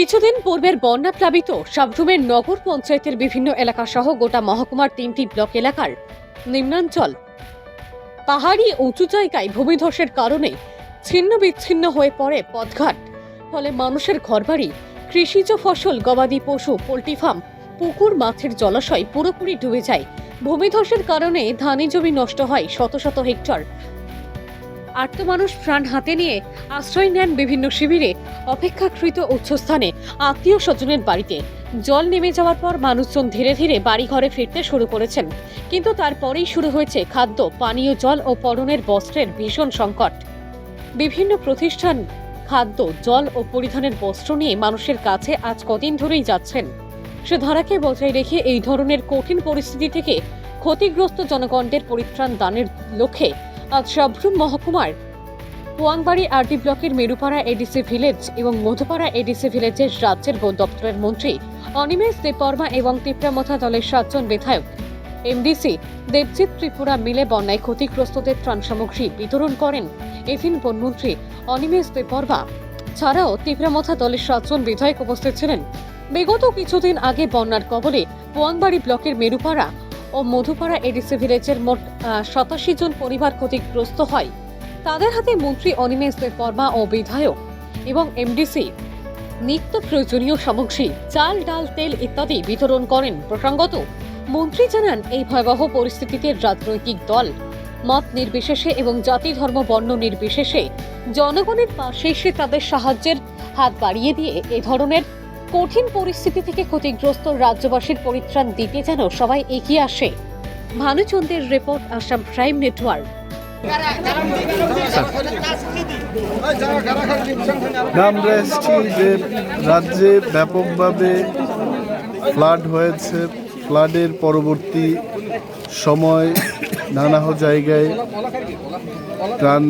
কিছুদিন পূর্বের বন্যা প্লাবিত সাবরুমের নগর পঞ্চায়েতের বিভিন্ন এলাকা সহ গোটা মহকুমার 3টি ব্লক এলাকার নিম্নাঞ্চল পাহাড়ি উঁচু জায়গায় ভূমিধসের কারণে ছিন্ন বিচ্ছিন্ন হয়ে পড়ে পথঘাট। ফলে মানুষের ঘরবাড়ি, কৃষিজ ফসল, গবাদি পশু, পোল্ট্রি ফার্ম, পুকুর, মাছের জলাশয় পুরোপুরি ডুবে যায়। ভূমিধসের কারণে ধানি জমি নষ্ট হয় শত শত হেক্টর। আর্ত মানুষ প্রাণ হাতে নিয়ে আশ্রয় নেন বিভিন্ন শিবিরে, অপেক্ষাকৃত উচ্চস্থানে, আত্মীয় স্বজনের বাড়িতে। জল নেমে যাওয়ার পর মানুষজন ধীরে ধীরে বাড়ি ঘরে ফিরতে শুরু করেছেন, কিন্তু তারপরেই শুরু হয়েছে খাদ্য, পানীয় জল ও পরনের বস্ত্রের ভীষণ সংকট। বিভিন্ন প্রতিষ্ঠান খাদ্য, জল ও পরিধানের বস্ত্র নিয়ে মানুষের কাছে আজ কদিন ধরেই যাচ্ছেন। সে ধারাকে বজায় রেখে এই ধরনের কঠিন পরিস্থিতি থেকে ক্ষতিগ্রস্ত জনগণের পরিত্রাণ দানের লক্ষ্যে আজ সাবরুম মহকুমার পোয়াংবাড়ি আরডি ব্লকের মেরুপাড়া এডিসি ভিলেজ এবং মধুপাড়া এডিসি ভিলেজের রাজ্যের বন দপ্তরের মন্ত্রী অনিমেষ দেববর্মা এবং তিপ্রামথা দলের 7 জন বিধায়ক, এমডিসি দেবজিৎ ত্রিপুরা মিলে বন্যায় ক্ষতিগ্রস্তদের ত্রাণ সামগ্রী বিতরণ করেন। এদিন বনমন্ত্রী অনিমেষ দেববর্মা ছাড়াও তিপ্রামথা দলের 7 জন বিধায়ক উপস্থিত ছিলেন। বিগত কিছুদিন আগে বন্যার কবলে পোয়াংবাড়ি ব্লকের মেরুপাড়া ও মধুপাড়া এডিসি ভিলেজের মোট 87 জন পরিবার ক্ষতিগ্রস্ত হয়। তাদের হাতে মন্ত্রী অনিমেষ দেববর্মা ও বিধায়ক এবং এমডিসি নিত্য প্রয়োজনীয় সামগ্রী, চাল, ডাল, তেল ইত্যাদি বিতরণ করেন। প্রসঙ্গত মন্ত্রী জানান, এই ভয়াবহ পরিস্থিতিতে রাজনৈতিক দল, মত নির্বিশেষে এবং জাতি, ধর্ম, বর্ণ নির্বিশেষে জনগণের পাশে এসে তাদের সাহায্যের হাত বাড়িয়ে দিয়ে এ ধরনের কঠিন পরিস্থিতি থেকে ক্ষতিগ্রস্ত রাজ্যবাসীর পরিত্রাণ দিতে যেন সবাই এগিয়ে আসে। ভানুচন্দ্রের রিপোর্ট, আসাম প্রাইম নেটওয়ার্ক। আমরা এসেছি যে রাজ্যে ব্যাপকভাবে ফ্লাড হয়েছে। ফ্লাডের পরবর্তী সময় নানা জায়গায় ত্রাণ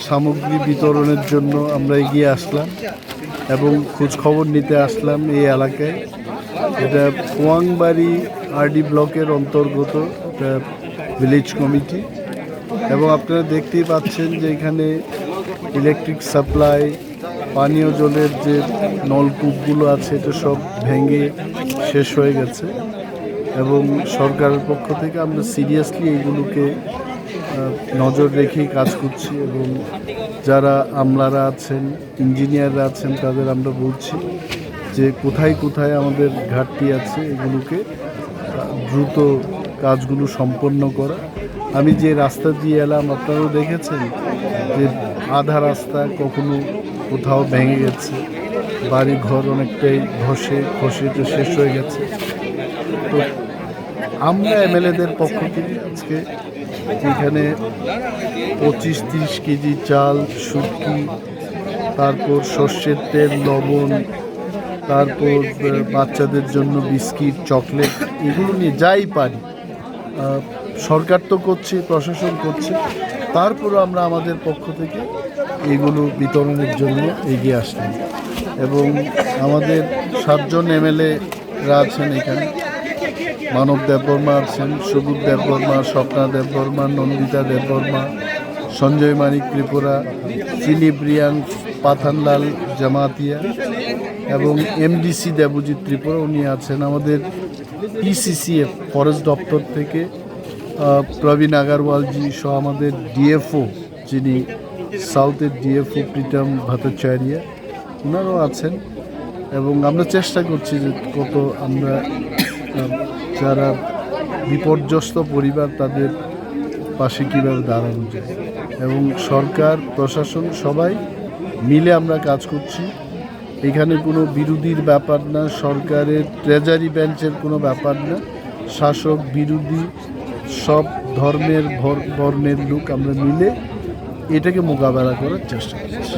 সামগ্রী বিতরণের জন্য আমরা এগিয়ে আসলাম এবং খোঁজখবর নিতে আসলাম এই এলাকায়। এটা পোয়াংবাড়ি আরডি ব্লকের অন্তর্গত একটা ভিলেজ কমিটি এবং আপনারা দেখতেই পাচ্ছেন যে এখানে ইলেকট্রিক সাপ্লাই, পানীয় জলের যে নলকূপগুলো আছে এটা সব ভেঙে শেষ হয়ে গেছে এবং সরকারের পক্ষ থেকে আমরা সিরিয়াসলি এইগুলোকে নজর রেখেই কাজ করছি এবং যারা আমলারা আছেন, ইঞ্জিনিয়াররা আছেন, তাদের আমরা বলছি যে কোথায় কোথায় আমাদের ঘাটতি আছে এগুলোকে দ্রুত কাজগুলো সম্পন্ন করা। আমি যে রাস্তা দিয়ে এলাম আপনারাও দেখেছেন যে আধা রাস্তা কখনো কোথাও ভেঙে গেছে, বাড়ি ঘর অনেকটাই খসে শেষ হয়ে গেছে। তো আমরা এমএলএদের পক্ষ থেকে আজকে এখানে 25-30 কেজি চাল, শুটকি, তারপর সর্ষের তেল, লবণ, তারপর বাচ্চাদের জন্য বিস্কিট, চকলেট, এগুলো নিয়ে যাই পারি। সরকার তো করছে, প্রশাসন করছে, তারপরও আমরা আমাদের পক্ষ থেকে এগুলো বিতরণের জন্য এগিয়ে আসলাম এবং আমাদের 7 জন এমএলএরা আছেন এখানে। মানব দেববর্মা আছেন, সুদূর দেববর্মা, স্বপ্না দেববর্মা, নন্দিতা দেববর্মা, সঞ্জয় মানিক ত্রিপুরা, ফিলিপ রিয়াং পাথানলাল জামাতিয়া এবং এমডিসি দেবজিৎ ত্রিপুরা উনি আছেন। আমাদের পিসিসিএফ ফরেস্ট দপ্তর থেকে প্রবীণ আগারওয়ালজি সহ আমাদের ডিএফও, যিনি সাউথের ডিএফও প্রীতম ভট্টাচার্য, ওনারাও আছেন এবং আমরা চেষ্টা করছি যে কত আমরা যারা বিপর্যস্ত পরিবার তাদের পাশে কীভাবে দাঁড়ানো যায় এবং সরকার, প্রশাসন সবাই মিলে আমরা কাজ করছি। এখানে কোনো বিরোধীর ব্যাপার না, সরকারের ট্রেজারি বেঞ্চের কোনো ব্যাপার না, শাসক বিরোধী সব ধর্মের বর্ণের লোক আমরা মিলে এটাকে মোকাবেলা করার চেষ্টা করছি।